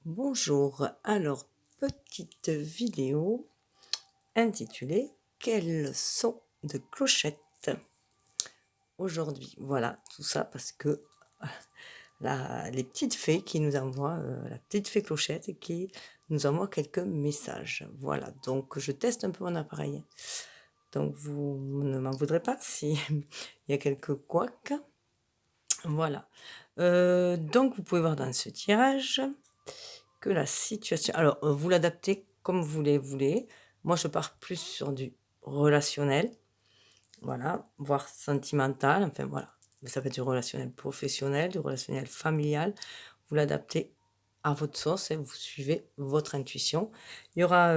Bonjour, alors petite vidéo intitulée Quel son de clochette aujourd'hui? Voilà, tout ça parce que les petites fées qui nous envoient, la petite fée Clochette qui nous envoie quelques messages. Voilà, donc je teste un peu mon appareil. Donc vous ne m'en voudrez pas si il y a quelques couacs. Voilà. Donc vous pouvez voir dans ce tirage que la situation alors, vous l'adaptez comme vous voulez. Moi, je pars plus sur du relationnel, voilà, voire sentimental, enfin voilà. Ça peut être du relationnel professionnel, du relationnel familial. Vous l'adaptez à votre sauce et vous suivez votre intuition. Il y aura,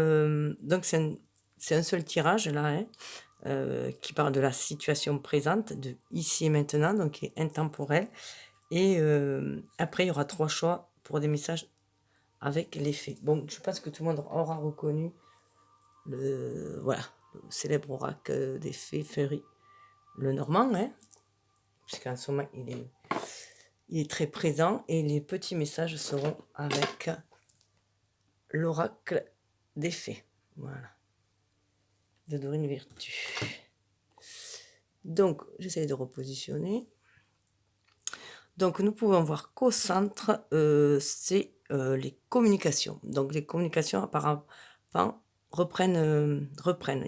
donc c'est un seul tirage là, hein, qui parle de la situation présente, de ici et maintenant, donc qui est intemporel et après il y aura 3 choix pour des messages avec les fées. Bon, je pense que tout le monde aura reconnu voilà, le célèbre oracle des fées Fairy, le normand, hein, puisqu'en ce moment il est très présent et les petits messages seront avec l'oracle des fées. Voilà, de Dorine Virtue. Donc, j'essaie de repositionner. Donc, nous pouvons voir qu'au centre, c'est les communications. Donc, les communications apparemment reprennent. Reprennent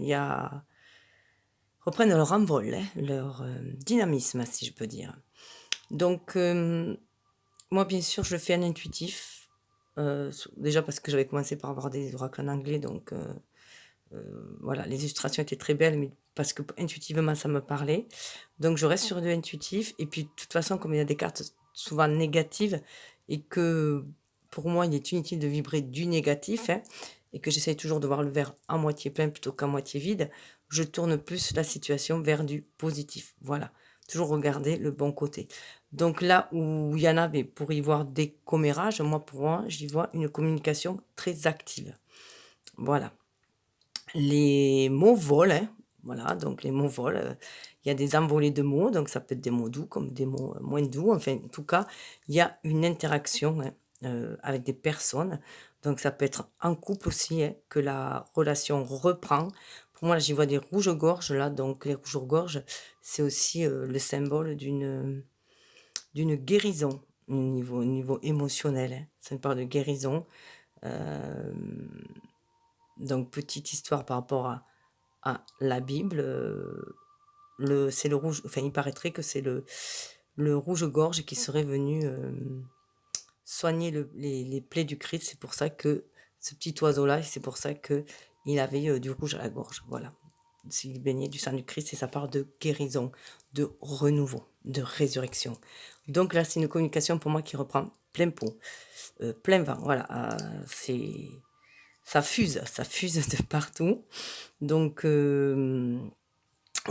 leur envol, hein, leur dynamisme, si je peux dire. Donc, moi, bien sûr, je le fais en intuitif. Déjà parce que j'avais commencé par avoir des oracles en anglais, donc voilà, les illustrations étaient très belles, mais parce que intuitivement, ça me parlait. Donc, je reste sur de l'intuitif. Et puis, de toute façon, comme il y a des cartes souvent négatives et que pour moi, il est inutile de vibrer du négatif, hein, et que j'essaye toujours de voir le verre à moitié plein plutôt qu'à moitié vide, je tourne plus la situation vers du positif. Voilà, toujours regarder le bon côté. Donc là où il y en avait pour y voir des commérages, pour moi, j'y vois une communication très active. Voilà. Les mots volent, hein, voilà, donc les mots volent, il y a des envolées de mots, donc ça peut être des mots doux comme des mots, moins doux, enfin, en tout cas, il y a une interaction, hein, avec des personnes, donc ça peut être en couple aussi, hein, que la relation reprend. Pour moi, là, j'y vois des rouges-gorges, là, donc les rouges-gorges, c'est aussi, le symbole d'une guérison au niveau émotionnel, hein. Ça me parle de guérison, hem, donc petite histoire par rapport à la Bible, c'est le rouge, enfin, il paraîtrait que c'est le rouge-gorge qui serait venu, soigner les plaies du Christ. C'est pour ça que ce petit oiseau-là, c'est pour ça qu'il avait, du rouge à la gorge, voilà. S'il baignait du sang du Christ et ça parle de guérison, de renouveau, de résurrection. Donc là, c'est une communication pour moi qui reprend plein pot, plein vent, voilà, ça fuse de partout. Donc on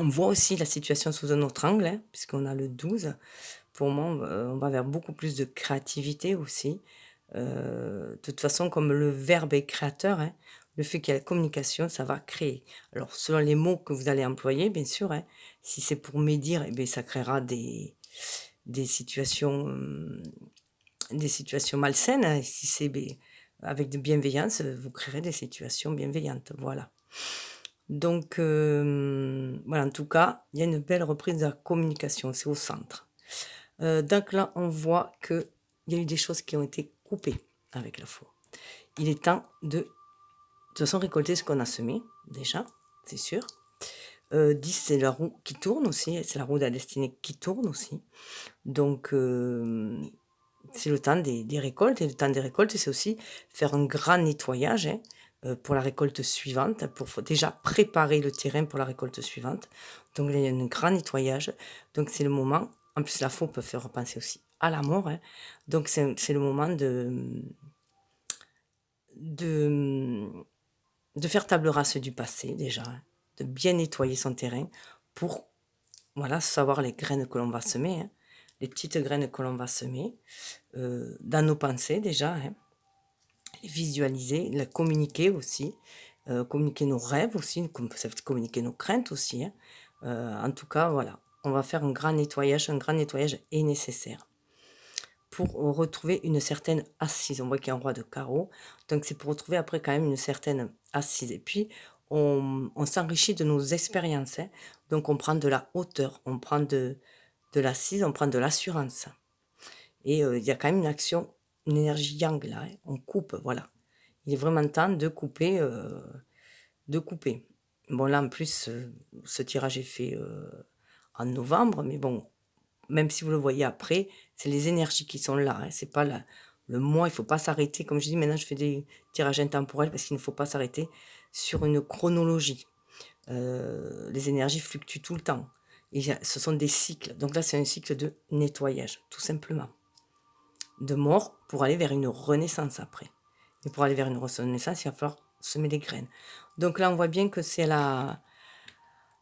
voit aussi la situation sous un autre angle, hein, puisqu'on a le 12. Pour moi, on va vers beaucoup plus de créativité aussi. De toute façon, comme le verbe est créateur, hein, le fait qu'il y a la communication, ça va créer. Alors, selon les mots que vous allez employer, bien sûr, hein, si c'est pour médire, eh beh, ça créera des situations, des situations malsaines, hein. Si c'est avec de bienveillance, vous créerez des situations bienveillantes, voilà. Donc, voilà, en tout cas, il y a une belle reprise de la communication, c'est au centre. Donc là, on voit qu'il y a eu des choses qui ont été coupées avec la foi. Il est temps de toute façon récolter ce qu'on a semé, déjà, c'est sûr. 10, c'est la roue qui tourne aussi, c'est la roue de la destinée qui tourne aussi. Donc, c'est le temps des récoltes et le temps des récoltes, c'est aussi faire un grand nettoyage, hein, pour la récolte suivante, pour faut déjà préparer le terrain pour la récolte suivante. Donc là, il y a un grand nettoyage. Donc c'est le moment, en plus la faux peut faire penser aussi à la mort, hein. Donc c'est le moment de de faire table rase du passé déjà, hein, de bien nettoyer son terrain pour, voilà, savoir les graines que l'on va semer, hein, les petites graines que l'on va semer, dans nos pensées déjà, hein, les visualiser, les communiquer aussi, communiquer nos rêves aussi, ça veut communiquer nos craintes aussi, hein. En tout cas, voilà, on va faire un grand nettoyage est nécessaire. pour retrouver une certaine assise. On voit qu'il y a un roi de carreau, donc c'est pour retrouver après quand même une certaine assise. Et puis, on s'enrichit de nos expériences, hein. Donc on prend de la hauteur, on prend de l'assise, on prend de l'assurance. Et il y a quand même une action, une énergie yang là, hein. On coupe, voilà. Il est vraiment temps de couper, de couper. Bon là en plus, ce tirage est fait, en novembre, mais bon, même si vous le voyez après, c'est les énergies qui sont là, hein. C'est pas le mois, il faut pas s'arrêter. Comme je dis, maintenant je fais des tirages intemporels parce qu'il ne faut pas s'arrêter sur une chronologie. Les énergies fluctuent tout le temps et ce sont des cycles. Donc là, c'est un cycle de nettoyage, tout simplement. De mort pour aller vers une renaissance après. Et pour aller vers une renaissance, il va falloir semer des graines. Donc là, on voit bien que c'est la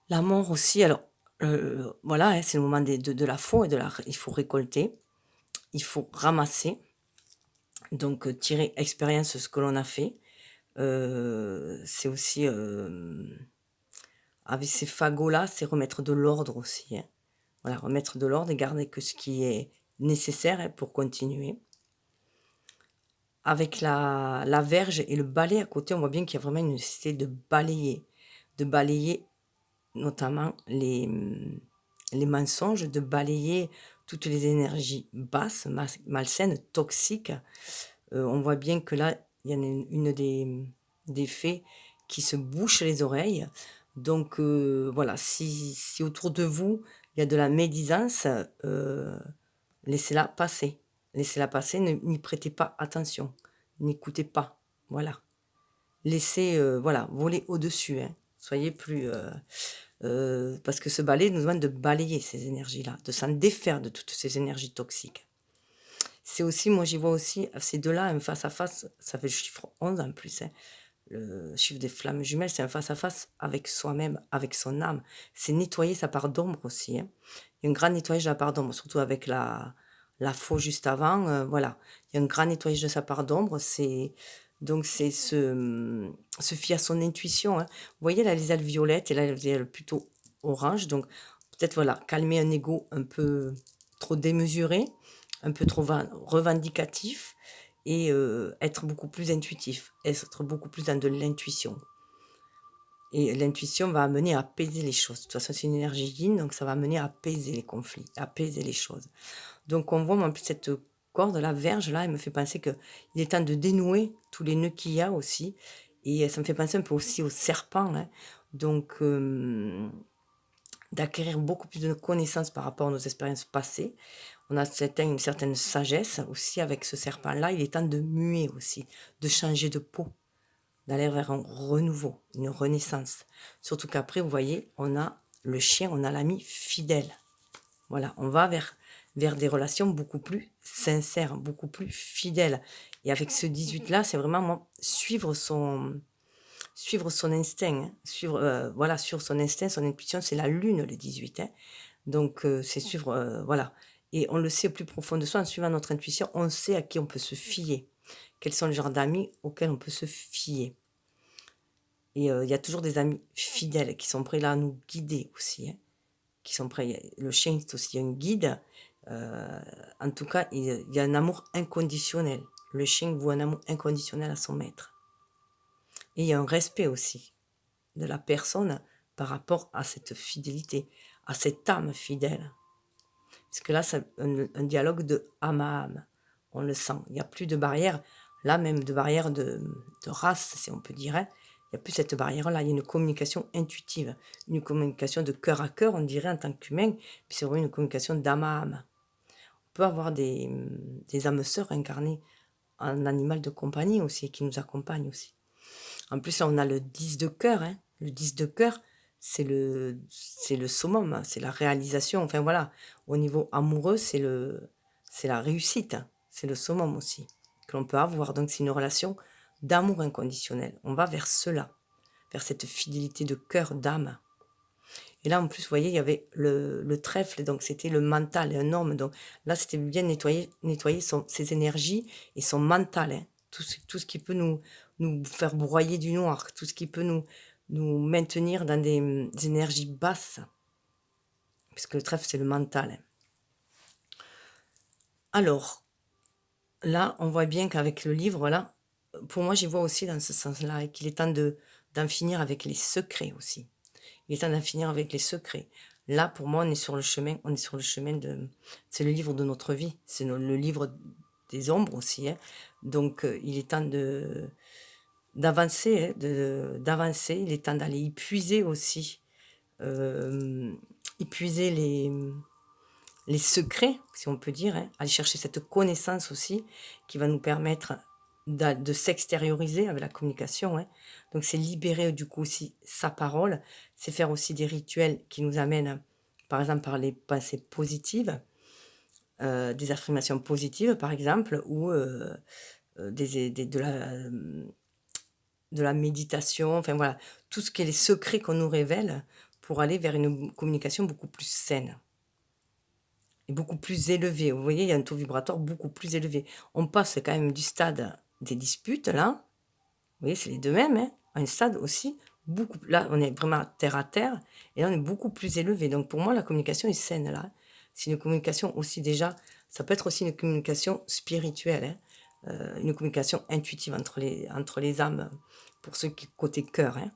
mort aussi. Alors, voilà, hein, c'est le moment de la faux et il faut récolter, il faut ramasser, donc tirer expérience de ce que l'on a fait. C'est aussi, avec ces fagots-là, c'est remettre de l'ordre aussi, hein. Voilà, remettre de l'ordre et garder que ce qui est nécessaire, hein, pour continuer. Avec la verge et le balai à côté, on voit bien qu'il y a vraiment une nécessité de balayer notamment les mensonges, de balayer toutes les énergies basses, malsaines, toxiques. On voit bien que là, il y en a une des fées qui se bouche les oreilles. Donc voilà, si autour de vous, il y a de la médisance, laissez-la passer. Laissez-la passer, n'y prêtez pas attention. N'écoutez pas. Voilà. Laissez voilà, voler au-dessus, hein. Soyez plus... parce que ce balai nous demande de balayer ces énergies-là, de s'en défaire de toutes ces énergies toxiques. C'est aussi, moi j'y vois aussi, ces deux-là, un face-à-face, ça fait le chiffre 11 en plus, hein. Le chiffre des flammes jumelles, c'est un face-à-face avec soi-même, avec son âme. C'est nettoyer sa part d'ombre aussi, hein. Il y a un grand nettoyage de la part d'ombre, surtout avec la faux juste avant, voilà. Il y a un grand nettoyage de sa part d'ombre, donc c'est se fier à son intuition, hein. Vous voyez là les ailes violettes et là les ailes plutôt orange, donc peut-être voilà, calmer un ego un peu trop démesuré, un peu trop revendicatif et être beaucoup plus intuitif, être beaucoup plus dans de l'intuition. Et l'intuition va amener à apaiser les choses. De toute façon, c'est une énergie yin, donc ça va amener à apaiser les conflits, à apaiser les choses. Donc on voit, moi, en plus, cette corde, la verge, là, elle me fait penser qu'il est temps de dénouer tous les nœuds qu'il y a aussi. Et ça me fait penser un peu aussi au serpent, hein. Donc, d'acquérir beaucoup plus de connaissances par rapport à nos expériences passées. On a une certaine sagesse aussi avec ce serpent-là. Il est temps de muer aussi, de changer de peau, d'aller vers un renouveau, une renaissance. Surtout qu'après, vous voyez, on a le chien, on a l'ami fidèle. Voilà, on va vers des relations beaucoup plus sincères, beaucoup plus fidèles. Et avec ce 18-là, c'est vraiment moi, suivre son instinct, hein. Voilà, sur son instinct, son intuition, c'est la lune, le 18, hein. Donc, c'est suivre, voilà. Et on le sait au plus profond de soi, en suivant notre intuition, on sait à qui on peut se fier. Quels sont les genres d'amis auxquels on peut se fier. Et il y a toujours des amis fidèles qui sont prêts là à nous guider aussi, hein, qui sont prêts. Le chien, c'est aussi un guide. En tout cas, il y a un amour inconditionnel. Le chien voue un amour inconditionnel à son maître. Et il y a un respect aussi de la personne par rapport à cette fidélité, à cette âme fidèle. Parce que là, c'est un dialogue de âme à âme. On le sent. Il n'y a plus de barrière, là même de barrière de race, si on peut dire, hein. Il n'y a plus cette barrière-là. Il y a une communication intuitive, une communication de cœur à cœur, on dirait, en tant qu'humain. Puis c'est vraiment une communication d'âme à âme. On peut avoir des âmes sœurs incarnées en animal de compagnie aussi, qui nous accompagnent aussi. En plus, là, on a le 10 de cœur, hein. Le 10 de cœur, c'est le summum, hein, c'est la réalisation. Enfin voilà, au niveau amoureux, c'est la réussite, hein. C'est le summum aussi que l'on peut avoir. Donc c'est une relation d'amour inconditionnel. On va vers cela, vers cette fidélité de cœur, d'âme. Et là, en plus, vous voyez, il y avait le trèfle, donc c'était le mental, un homme. Donc là, c'était bien nettoyer ses énergies et son mental, hein. Tout ce qui peut nous faire broyer du noir, tout ce qui peut nous maintenir dans des énergies basses, puisque le trèfle, c'est le mental, hein. Alors, là, on voit bien qu'avec le livre, là, pour moi, j'y vois aussi dans ce sens-là et qu'il est temps d'en finir avec les secrets aussi. Il est temps d'en finir avec les secrets. Là, pour moi, on est sur le chemin de c'est le livre de notre vie, c'est le livre des ombres aussi, hein. Donc il est temps d'avancer, hein, d'avancer. Il est temps d'aller épuiser aussi, hem, épuiser les secrets, si on peut dire, hein, aller chercher cette connaissance aussi qui va nous permettre de s'extérioriser avec la communication, hein. Donc c'est libérer du coup aussi sa parole, c'est faire aussi des rituels qui nous amènent, par exemple, par les pensées positives, des affirmations positives par exemple ou, des de la méditation, enfin voilà, tout ce qui est les secrets qu'on nous révèle pour aller vers une communication beaucoup plus saine. Et beaucoup plus élevé. Vous voyez, il y a un taux vibratoire beaucoup plus élevé. On passe quand même du stade des disputes là, vous voyez, c'est les 2 mêmes, hein, à un stade aussi beaucoup là, on est vraiment terre à terre et là, on est beaucoup plus élevé. Donc pour moi, la communication est saine là. C'est une communication aussi déjà ça peut être aussi une communication spirituelle, hein, une communication intuitive entre les âmes, pour ceux qui côté cœur, hein.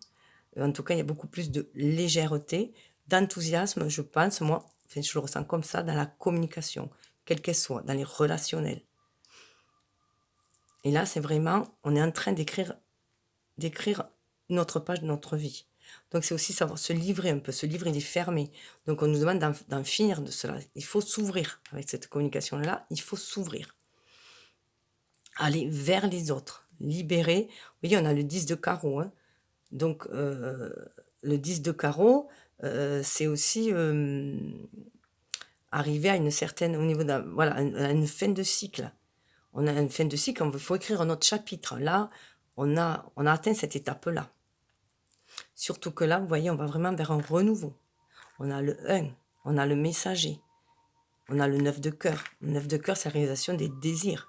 En tout cas, il y a beaucoup plus de légèreté, d'enthousiasme, je pense, moi, enfin, je le ressens comme ça dans la communication, quelle qu'elle soit, dans les relationnels. Et là, c'est vraiment, on est en train d'écrire notre page de notre vie. Donc, c'est aussi savoir se livrer un peu. Ce livre, il est fermé. Donc, on nous demande d'en finir de cela. Il faut s'ouvrir avec cette communication-là. Il faut s'ouvrir. Aller vers les autres. Libérer. Vous voyez, on a le 10 de carreau, hein. Donc, le 10 de carreau, c'est aussi, arriver à une certaine au niveau d'un voilà, à une fin de cycle. On a une fin de cycle, il faut écrire un autre chapitre. Là, on a atteint cette étape-là. Surtout que là, vous voyez, on va vraiment vers un renouveau. On a le 1, on a le messager, on a le 9 de cœur. Le 9 de cœur, c'est la réalisation des désirs.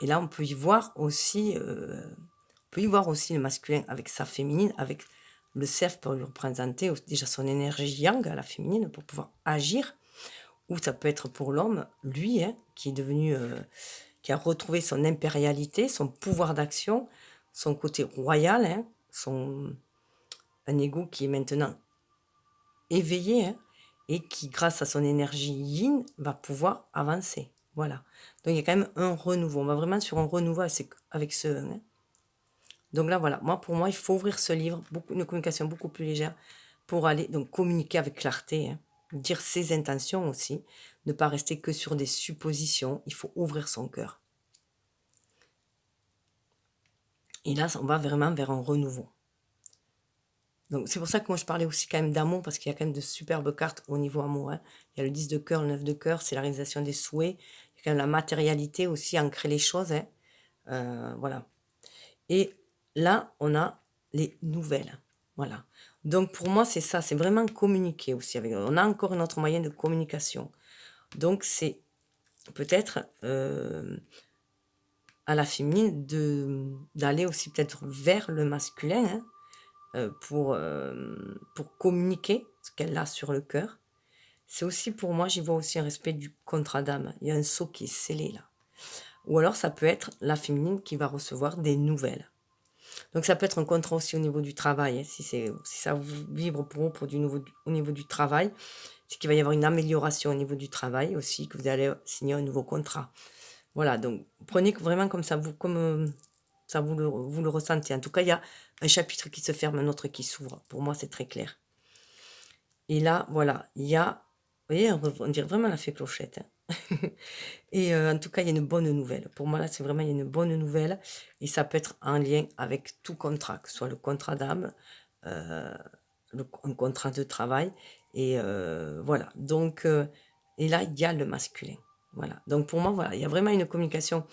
Et là, on peut y voir aussi le masculin avec sa féminine, avec le cerf pour lui représenter déjà son énergie yang à la féminine pour pouvoir agir. Ou ça peut être pour l'homme, lui, hein, qui est devenu, qui a retrouvé son impérialité, son pouvoir d'action, son côté royal, hein, un ego qui est maintenant éveillé, hein, et qui, grâce à son énergie yin, va pouvoir avancer. Voilà. Donc il y a quand même un renouveau. On va vraiment sur un renouveau avec ce, hein. Donc là, voilà, pour moi, il faut ouvrir ce livre, une communication beaucoup plus légère, pour aller donc communiquer avec clarté, hein, dire ses intentions aussi, ne pas rester que sur des suppositions, il faut ouvrir son cœur. Et là, on va vraiment vers un renouveau. Donc c'est pour ça que moi je parlais aussi quand même d'amour, parce qu'il y a quand même de superbes cartes au niveau amour, hein. Il y a le 10 de cœur, le 9 de cœur, c'est la réalisation des souhaits. Il y a quand même la matérialité aussi, ancrer les choses, hein. Voilà. Et là, on a les nouvelles. Voilà. Donc pour moi, c'est ça, c'est vraiment communiquer aussi avec. On a encore un autre moyen de communication. Donc c'est peut-être à la féminine d'aller aussi peut-être vers le masculin, hein, pour communiquer ce qu'elle a sur le cœur. C'est aussi pour moi, j'y vois aussi un respect du contrat d'âme. Il y a un sceau qui est scellé là. Ou alors ça peut être la féminine qui va recevoir des nouvelles. Donc ça peut être un contrat aussi au niveau du travail, hein, si ça vibre pour vous au niveau du travail, c'est qu'il va y avoir une amélioration au niveau du travail aussi, que vous allez signer un nouveau contrat. Voilà, donc prenez vraiment comme ça, comme ça vous le ressentez. En tout cas, il y a un chapitre qui se ferme, un autre qui s'ouvre. Pour moi, c'est très clair. Et là, voilà, il y a, vous voyez, on dirait vraiment la fée Clochette, hein. Et en tout cas, il y a une bonne nouvelle. Pour moi, là, c'est vraiment, il y a une bonne nouvelle et ça peut être en lien avec tout contrat, que ce soit le contrat d'âme, heu, un contrat de travail et voilà. Donc et là, il y a le masculin. Voilà. Donc pour moi, voilà, il y a vraiment une communication.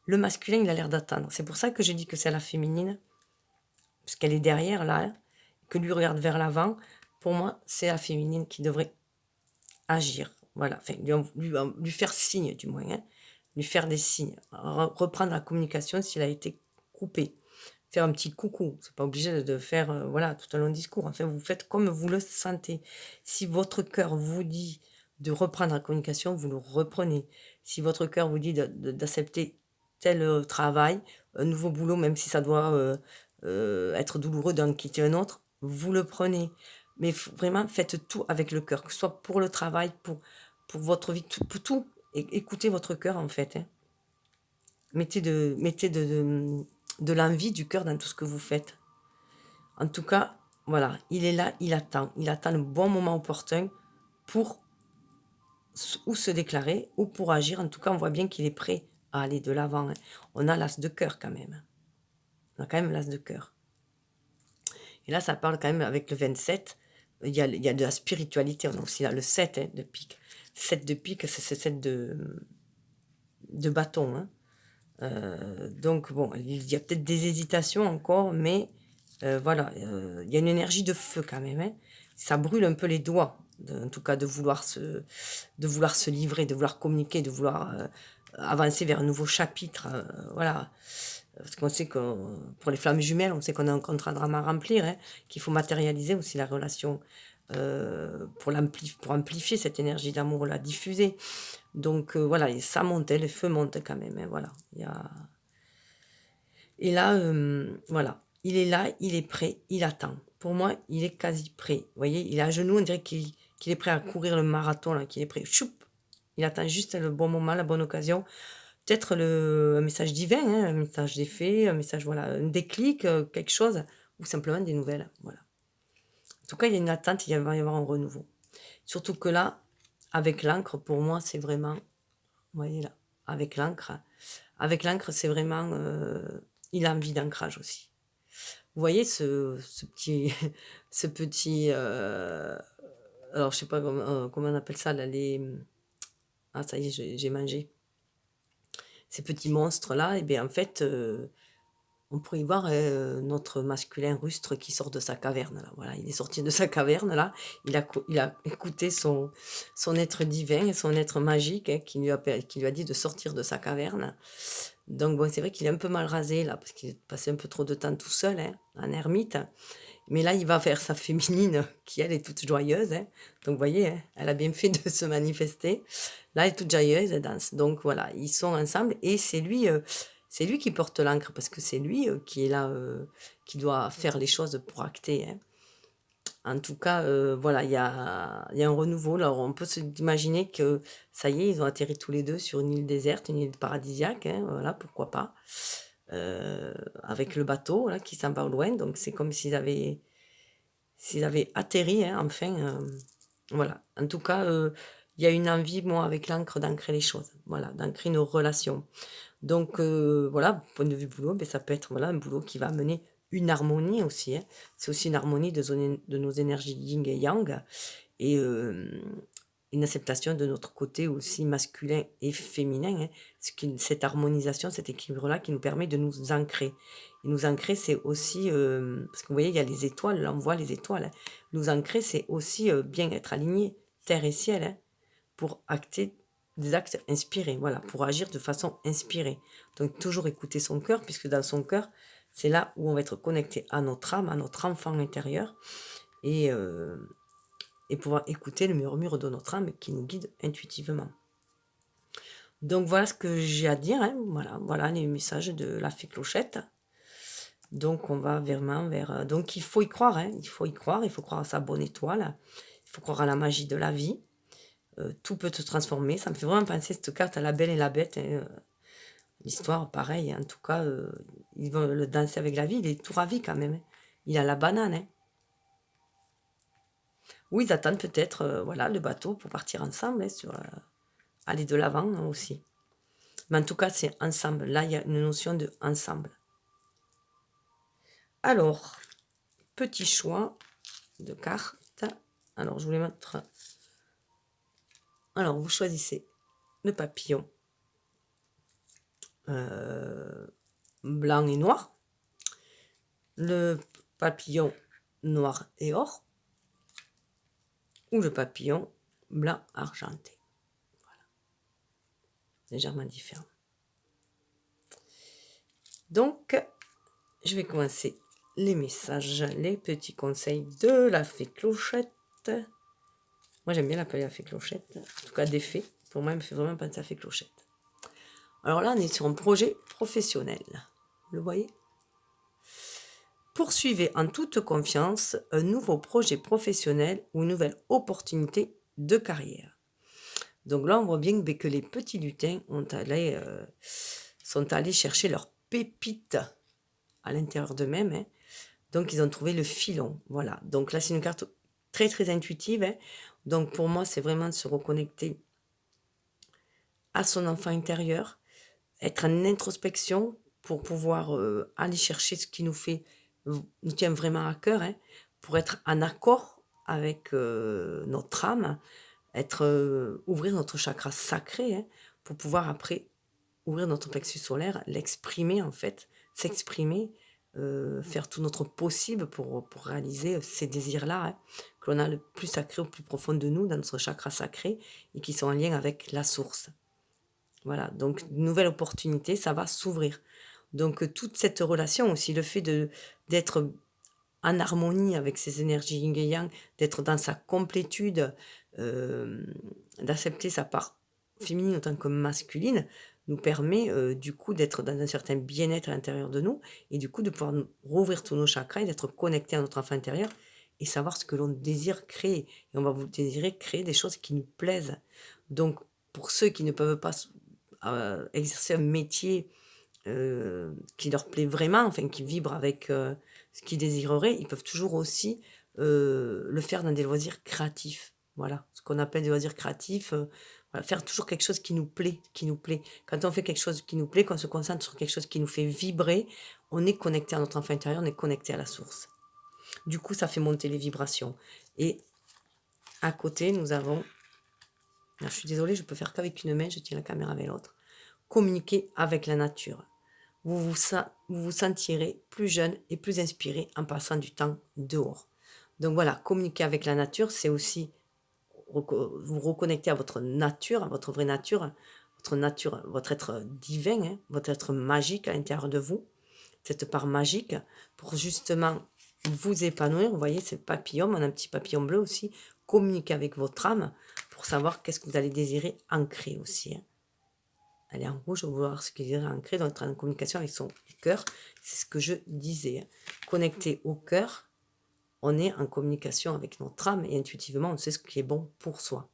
Le masculin, il a l'air d'attendre. C'est pour ça que j'ai dit que c'est la féminine, parce qu'elle est derrière là, hein, que lui regarde vers l'avant. Pour moi, c'est la féminine qui devrait agir, voilà, enfin lui faire signe du moins, hein, lui faire des signes, reprendre la communication s'il a été coupé, faire un petit coucou, c'est pas obligé de faire, voilà, tout un long discours, enfin vous faites comme vous le sentez. Si votre cœur vous dit de reprendre la communication, vous le reprenez. Si votre cœur vous dit d'accepter tel travail, un nouveau boulot, même si ça doit être douloureux d'en quitter un autre, vous le prenez. Mais vraiment, faites tout avec le cœur, que ce soit pour le travail, pour votre vie, tout, pour tout. Écoutez votre cœur, en fait. Hein. Mettez de l'envie, du cœur dans tout ce que vous faites. En tout cas, voilà, il est là, il attend. Il attend le bon moment opportun pour ou se déclarer ou pour agir. En tout cas, on voit bien qu'il est prêt à aller de l'avant. Hein. On a l'as de cœur quand même. On a quand même l'as de cœur. Et là, ça parle quand même avec le 27. Il y a de la spiritualité. On a aussi là le 7 hein, de pique. 7 de pique, c'est 7 de bâton. Hein. Donc, bon, il y a peut-être des hésitations encore, mais voilà, il y a une énergie de feu quand même. Hein. Ça brûle un peu les doigts, en tout cas, de vouloir se livrer, de vouloir communiquer, de vouloir avancer vers un nouveau chapitre. Voilà. Parce qu'on sait que pour les flammes jumelles, on sait qu'on a un contrat de drame à remplir, hein, qu'il faut matérialiser aussi la relation pour amplifier cette énergie d'amour, la diffuser. Donc voilà, et ça montait, le feu monte quand même. Hein, voilà. Et là, voilà, il est là, il est prêt, il attend. Pour moi, il est quasi prêt. Vous voyez, il est à genoux, on dirait qu'il est prêt à courir le marathon, là, qu'il est prêt. Choup, il attend juste le bon moment, la bonne occasion. Peut-être un message divin, hein, un message des fées, un message, voilà, un déclic, quelque chose, ou simplement des nouvelles. Voilà. En tout cas, il y a une attente, il va y avoir un renouveau. Surtout que là, avec l'encre, pour moi, c'est vraiment, vous voyez là, avec l'encre, c'est vraiment, il a envie d'ancrage aussi. Vous voyez ce petit, ce petit, alors je sais pas comment on appelle ça, là, ah ça y est, j'ai mangé. Ces petits monstres-là, et bien en fait, on pourrait y voir notre masculin rustre qui sort de sa caverne. Là. Voilà, il est sorti de sa caverne, là. Il a écouté son être divin, son être magique, hein, qui lui a dit de sortir de sa caverne. Donc bon, c'est vrai qu'il est un peu mal rasé, là, parce qu'il est passé un peu trop de temps tout seul, hein, en ermite. Mais là, il va vers sa féminine, qui elle est toute joyeuse. Hein. Donc vous voyez, hein, elle a bien fait de se manifester. Là, elle est toute joyeuse, elle danse. Donc voilà, ils sont ensemble et c'est lui qui porte l'encre parce que c'est lui qui est là, qui doit faire les choses pour acter. Hein. En tout cas, voilà, il y a un renouveau. Alors, on peut s'imaginer que ça y est, ils ont atterri tous les deux sur une île déserte, une île paradisiaque. Hein, voilà, pourquoi pas. Avec le bateau là, qui s'en va au loin. Donc, c'est comme s'ils avaient atterri, hein, enfin. Voilà. En tout cas, il y a une envie, moi, avec l'encre, d'ancrer les choses. Voilà, d'ancrer nos relations. Donc voilà, point de vue boulot, ben, ça peut être voilà, un boulot qui va amener une harmonie aussi. Hein. C'est aussi une harmonie de nos énergies yin et yang et une acceptation de notre côté aussi masculin et féminin. Hein. Cette harmonisation, cet équilibre-là qui nous permet de nous ancrer. Et nous ancrer, c'est aussi, parce que vous voyez, il y a les étoiles, là on voit les étoiles. Hein. Nous ancrer, c'est aussi bien être aligné, terre et ciel, hein, pour acter des actes inspirés, voilà, pour agir de façon inspirée. Donc toujours écouter son cœur, puisque dans son cœur, c'est là où on va être connecté à notre âme, à notre enfant intérieur, et, euh, et pouvoir écouter le murmure de notre âme qui nous guide intuitivement. Donc voilà ce que j'ai à dire, hein. Voilà les messages de la fée Clochette. Donc on va vraiment vers... donc il faut y croire, hein. Il faut y croire, il faut croire à sa bonne étoile, il faut croire à la magie de la vie. Tout peut te transformer. Ça me fait vraiment penser cette carte à la belle et la bête. Hein. L'histoire, pareil. En tout cas, ils vont le danser avec la vie. Il est tout ravi quand même. Hein. Il a la banane. Hein. Ou ils attendent peut-être voilà, le bateau pour partir ensemble, hein, aller de l'avant hein, aussi. Mais en tout cas, c'est ensemble. Là, il y a une notion de ensemble. Alors, petit choix de cartes. Alors, je voulais mettre... Alors, vous choisissez le papillon blanc et noir, le papillon noir et or, ou le papillon blanc argenté. Voilà. Légèrement différent. Donc, je vais commencer les messages, les petits conseils de la fée Clochette. Moi, j'aime bien l'appeler la fée Clochette. En tout cas, des fées. Pour moi, elle me fait vraiment penser à la fée Clochette. Alors là, on est sur un projet professionnel. Vous le voyez? Poursuivez en toute confiance un nouveau projet professionnel ou une nouvelle opportunité de carrière. Donc là, on voit bien que les petits lutins sont allés chercher leur pépite à l'intérieur d'eux-mêmes, hein. Donc, ils ont trouvé le filon. Voilà. Donc là, c'est une carte très, très intuitive, hein. Donc, pour moi, c'est vraiment de se reconnecter à son enfant intérieur, être en introspection pour pouvoir aller chercher ce qui nous tient vraiment à cœur, hein, pour être en accord avec notre âme, ouvrir notre chakra sacré, hein, pour pouvoir après ouvrir notre plexus solaire, l'exprimer en fait, s'exprimer, faire tout notre possible pour réaliser ces désirs-là, hein, que l'on a le plus sacré au plus profond de nous, dans notre chakra sacré, et qui sont en lien avec la source. Voilà, donc une nouvelle opportunité, ça va s'ouvrir. Donc toute cette relation aussi, le fait d'être en harmonie avec ces énergies yin et yang, d'être dans sa complétude, euh, d'accepter sa part féminine autant que masculine, nous permet du coup d'être dans un certain bien-être à l'intérieur de nous et du coup de pouvoir rouvrir tous nos chakras et d'être connecté à notre enfant intérieur et savoir ce que l'on désire créer. Et on va vous désirer créer des choses qui nous plaisent. Donc pour ceux qui ne peuvent pas exercer un métier qui leur plaît vraiment, enfin qui vibre avec ce qu'ils désireraient, ils peuvent toujours aussi le faire dans des loisirs créatifs. Voilà, ce qu'on appelle des loisirs créatifs, voilà, faire toujours quelque chose qui nous plaît, qui nous plaît. Quand on fait quelque chose qui nous plaît, qu'on se concentre sur quelque chose qui nous fait vibrer, on est connecté à notre enfant intérieur, on est connecté à la source. Du coup, ça fait monter les vibrations. Et à côté, nous avons, je suis désolée, je peux faire qu'avec une main, je tiens la caméra avec l'autre, communiquer avec la nature. Vous vous sentirez plus jeune et plus inspiré en passant du temps dehors. Donc voilà, communiquer avec la nature, c'est aussi vous reconnecter à votre nature, à votre vraie nature, votre être divin, hein, votre être magique à l'intérieur de vous, cette part magique, pour justement vous épanouir. Vous voyez, c'est le papillon, on a un petit papillon bleu aussi. Communiquer avec votre âme pour savoir qu'est-ce que vous allez désirer ancrer aussi, hein. Elle est en rouge, on va voir ce qu'il est ancré, donc être en communication avec son cœur. C'est ce que je disais. Connecté au cœur, on est en communication avec notre âme et intuitivement, on sait ce qui est bon pour soi.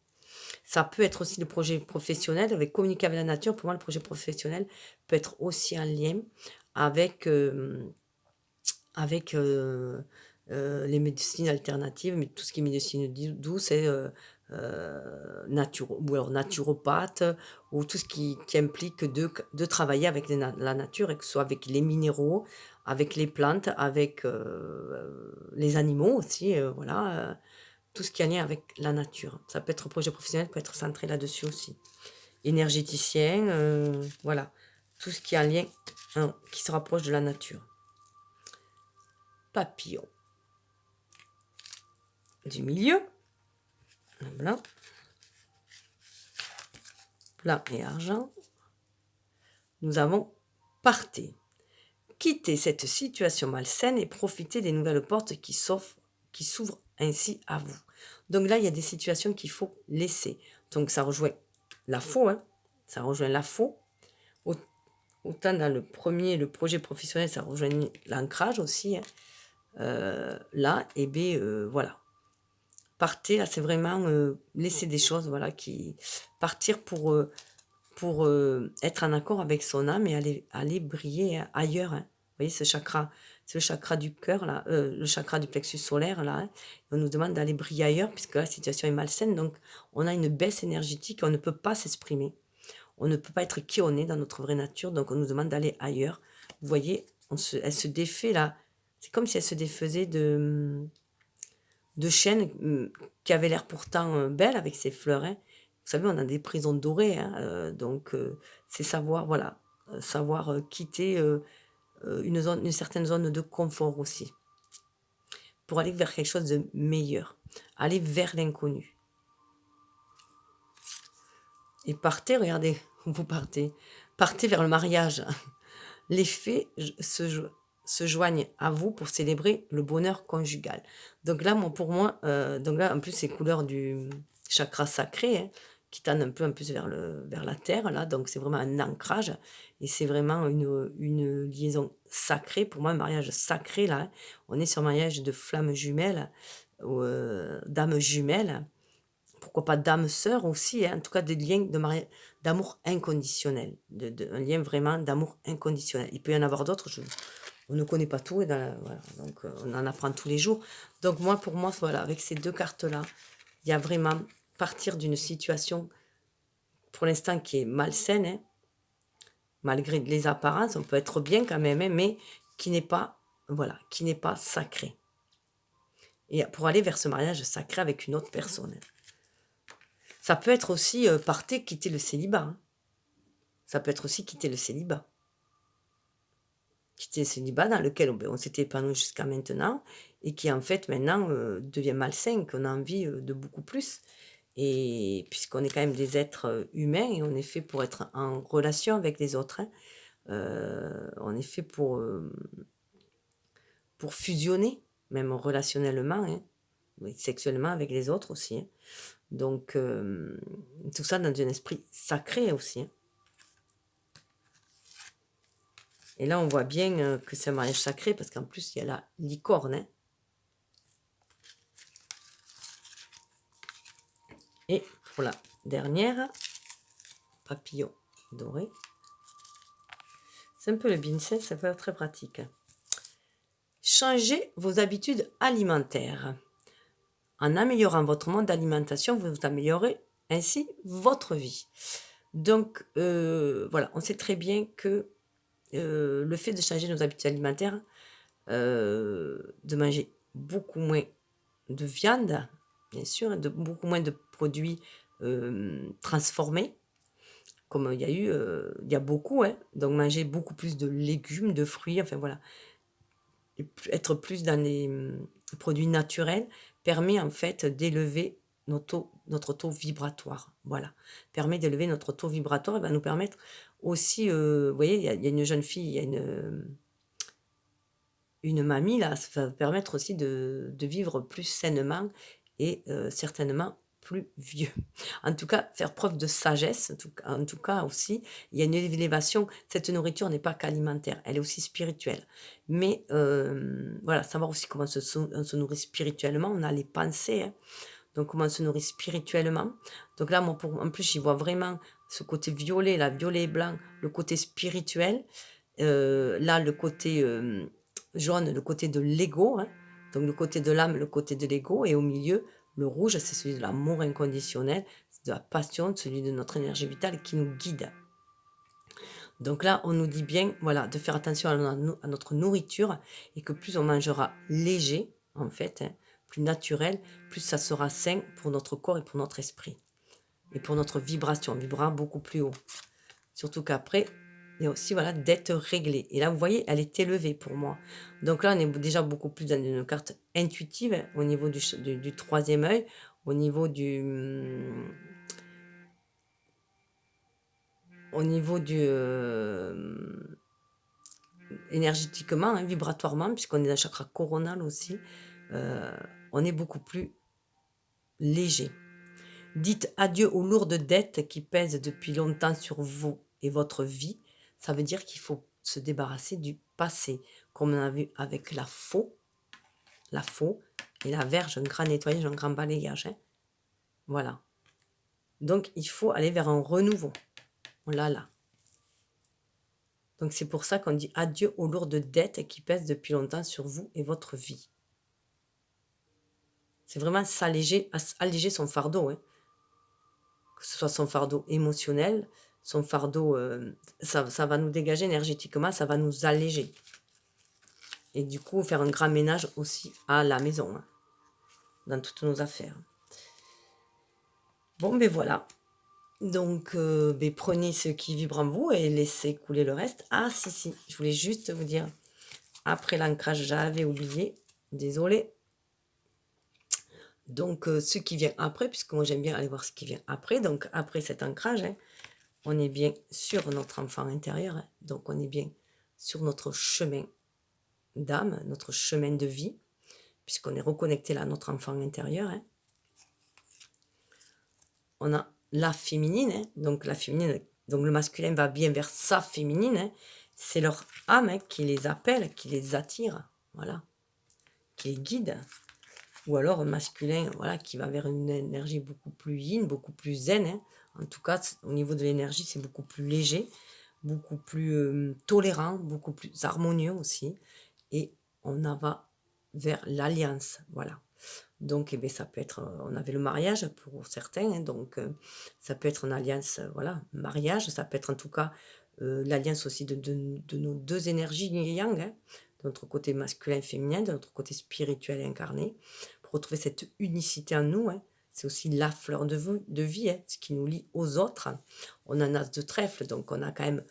Ça peut être aussi le projet professionnel, avec communiquer avec la nature. Pour moi, le projet professionnel peut être aussi en lien avec, les médecines alternatives, mais tout ce qui est médecine douce, c'est ou alors naturopathe, ou tout ce qui implique de travailler avec la nature, et que ce soit avec les minéraux, avec les plantes, avec les animaux aussi, voilà, tout ce qui a lien avec la nature. Ça peut être un projet professionnel, peut être centré là-dessus aussi. Énergéticien, voilà, tout ce qui a un lien, hein, qui se rapproche de la nature. Papillon du milieu, blanc, blanc et argent. Nous avons partez. Quittez cette situation malsaine et profitez des nouvelles portes qui s'ouvrent ainsi à vous. Donc là, il y a des situations qu'il faut laisser. Donc ça rejoint la faux, hein. Ça rejoint la faux. Autant dans le projet professionnel, ça rejoint l'ancrage aussi, hein. Là, et bien, voilà. Partez, là, c'est vraiment laisser des choses, voilà, partir pour être en accord avec son âme et aller briller ailleurs, hein. Vous voyez, ce chakra, c'est le chakra du cœur, là, le chakra du plexus solaire, là, hein. On nous demande d'aller briller ailleurs, puisque la situation est malsaine, donc on a une baisse énergétique, on ne peut pas s'exprimer. On ne peut pas être qui on est dans notre vraie nature, donc on nous demande d'aller ailleurs. Vous voyez, elle se défait, là. C'est comme si elle se défaisait de chaînes qui avaient l'air pourtant belles avec ses fleurs, hein. Vous savez, on a des prisons dorées, hein, donc c'est savoir, voilà, savoir quitter une certaine zone de confort aussi, pour aller vers quelque chose de meilleur, aller vers l'inconnu. Et partez, regardez, vous partez vers le mariage. Les fées se joignent à vous pour célébrer le bonheur conjugal. Donc là, pour moi, donc là, en plus, c'est couleur du chakra sacré, hein, qui tend un peu en plus vers la terre, là. Donc, c'est vraiment un ancrage. Et c'est vraiment une liaison sacrée. Pour moi, un mariage sacré, là, hein. On est sur un mariage de flammes jumelles, ou d'âmes jumelles. Pourquoi pas d'âmes sœurs aussi, hein. En tout cas, des liens d'amour inconditionnel. Un lien vraiment d'amour inconditionnel. Il peut y en avoir d'autres, on ne connaît pas tout, et voilà, donc on en apprend tous les jours. Donc moi, pour moi, voilà, avec ces deux cartes-là, il y a vraiment partir d'une situation, pour l'instant, qui est malsaine, hein, malgré les apparences, on peut être bien quand même, hein, mais qui n'est pas, voilà, qui n'est pas sacré. Et pour aller vers ce mariage sacré avec une autre personne, hein. Ça peut être aussi partir, quitter le célibat, hein. Ça peut être aussi quitter le célibat. Quitter le célibat dans lequel on s'était épanoui jusqu'à maintenant, et qui en fait maintenant devient malsain, qu'on a envie de beaucoup plus. Et puisqu'on est quand même des êtres humains, et on est fait pour être en relation avec les autres, hein. On est fait pour fusionner, même relationnellement, hein, mais sexuellement avec les autres aussi, hein. Donc, tout ça dans un esprit sacré aussi, hein. Et là, on voit bien que c'est un mariage sacré, parce qu'en plus, il y a la licorne, hein. Et pour la dernière, papillon doré. C'est un peu le binset, ça peut être très pratique. Changez vos habitudes alimentaires. En améliorant votre mode d'alimentation, vous améliorez ainsi votre vie. Donc, voilà, on sait très bien que le fait de changer nos habitudes alimentaires, de manger beaucoup moins de viande, bien sûr, beaucoup moins de produits transformés, comme il y a beaucoup, hein. Donc manger beaucoup plus de légumes, de fruits, enfin voilà, et être plus dans les produits naturels permet en fait d'élever notre taux vibratoire. Voilà, permet d'élever notre taux vibratoire, et va nous permettre aussi, vous voyez, il y a une jeune fille, il y a une mamie là, ça va permettre aussi de vivre plus sainement, et certainement plus vieux. En tout cas, faire preuve de sagesse, en tout cas aussi, il y a une élévation. Cette nourriture n'est pas qu'alimentaire, elle est aussi spirituelle. Mais voilà, savoir aussi comment on se nourrit spirituellement, on a les pensées, hein. Donc comment on se nourrit spirituellement. Donc là, moi, en plus, j'y vois vraiment ce côté violet, là, violet et blanc, le côté spirituel. Là, le côté jaune, le côté de l'ego, hein. Donc le côté de l'âme, le côté de l'ego, et au milieu, le rouge, c'est celui de l'amour inconditionnel, de la passion, celui de notre énergie vitale qui nous guide. Donc là, on nous dit bien, voilà, de faire attention à notre nourriture, et que plus on mangera léger, en fait, hein, plus naturel, plus ça sera sain pour notre corps et pour notre esprit. Et pour notre vibration, on vibrera beaucoup plus haut. Surtout qu'après, il y a aussi, voilà, d'être réglé. Et là, vous voyez, elle est élevée pour moi. Donc là, on est déjà beaucoup plus dans une carte intuitive, hein, au niveau du troisième œil, au niveau énergétiquement, hein, vibratoirement, puisqu'on est dans le chakra coronal aussi, on est beaucoup plus léger. Dites adieu aux lourdes dettes qui pèsent depuis longtemps sur vous et votre vie. Ça veut dire qu'il faut se débarrasser du passé, comme on a vu avec la faux et la verge, un grand nettoyage, un grand balayage, hein. Voilà. Donc, il faut aller vers un renouveau. On l'a là. Donc, c'est pour ça qu'on dit adieu aux lourdes dettes qui pèsent depuis longtemps sur vous et votre vie. C'est vraiment alléger son fardeau, hein. Que ce soit son fardeau émotionnel, son fardeau, ça va nous dégager énergétiquement, ça va nous alléger. Et du coup, faire un grand ménage aussi à la maison, hein, dans toutes nos affaires. Bon, ben voilà. Donc, ben prenez ce qui vibre en vous et laissez couler le reste. Ah, si, je voulais juste vous dire, après l'ancrage, j'avais oublié, désolée. Donc, ce qui vient après, puisque moi j'aime bien aller voir ce qui vient après. Donc, après cet ancrage, hein, on est bien sur notre enfant intérieur, hein. Donc, on est bien sur notre chemin d'âme, notre chemin de vie, puisqu'on est reconnecté là à notre enfant intérieur, hein. On a la féminine, hein, donc la féminine, donc le masculin va bien vers sa féminine, hein, c'est leur âme, hein, qui les appelle, qui les attire, voilà, qui les guide. Ou alors un masculin, voilà, qui va vers une énergie beaucoup plus yin, beaucoup plus zen, hein. En tout cas, au niveau de l'énergie, c'est beaucoup plus léger, beaucoup plus tolérant, beaucoup plus harmonieux aussi. Et on en va vers l'alliance, voilà. Donc, eh bien, ça peut être, on avait le mariage pour certains, hein, donc ça peut être une alliance, voilà, mariage, ça peut être en tout cas l'alliance aussi de nos deux énergies yin et yang, hein, de notre côté masculin et féminin, de notre côté spirituel et incarné, pour retrouver cette unicité en nous, hein. C'est aussi la fleur de vie, hein, ce qui nous lie aux autres. On a un as de trèfle, donc on a quand même,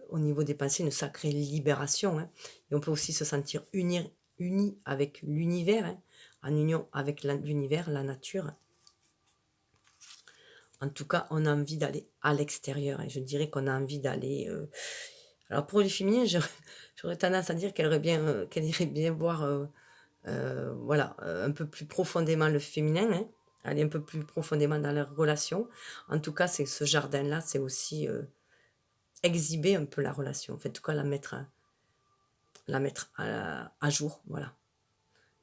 au niveau des pensées, une sacrée libération, hein, et on peut aussi se sentir unis avec l'univers, hein, en union avec l'univers, la nature. En tout cas, on a envie d'aller à l'extérieur, et je dirais qu'on a envie d'aller, alors pour les féminines, j'aurais tendance à dire qu'elle irait bien voir, voilà, un peu plus profondément le féminin, hein, aller un peu plus profondément dans leurs relations. En tout cas, c'est ce jardin-là, c'est aussi, exhiber un peu la relation, en fait, en tout cas la mettre à jour, voilà.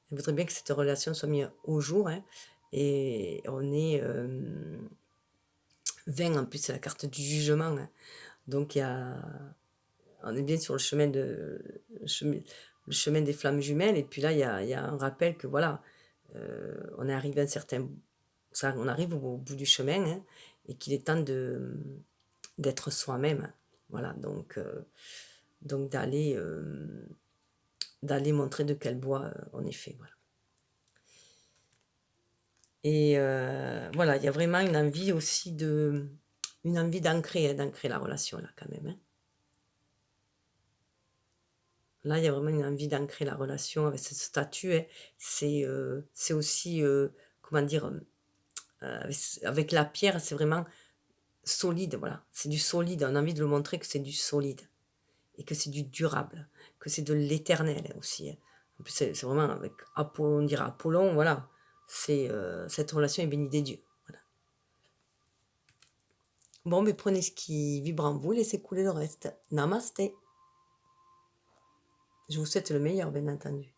Je voudrais bien que cette relation soit mise au jour, hein, et on est, 20, en plus c'est la carte du jugement, hein. Donc on est bien sur le chemin des flammes jumelles, et puis là il y a un rappel que voilà, on est arrivé à un certain ça on arrive au bout du chemin, hein, et qu'il est temps d'être soi-même. Voilà, donc d'aller montrer de quel bois, on est fait, voilà. Et voilà, il y a vraiment une envie aussi une envie d'ancrer, hein, d'ancrer la relation là quand même, hein. Là, il y a vraiment une envie d'ancrer la relation avec ce statut, hein. C'est aussi, comment dire? Avec la pierre, c'est vraiment solide, voilà. C'est du solide, on a envie de le montrer que c'est du solide et que c'est du durable, que c'est de l'éternel, hein, aussi, hein. En plus, c'est vraiment avec on dirait Apollon, voilà. Cette relation est bénie des dieux, voilà. Bon, mais prenez ce qui vibre en vous, laissez couler le reste. Namasté. Je vous souhaite le meilleur, bien entendu.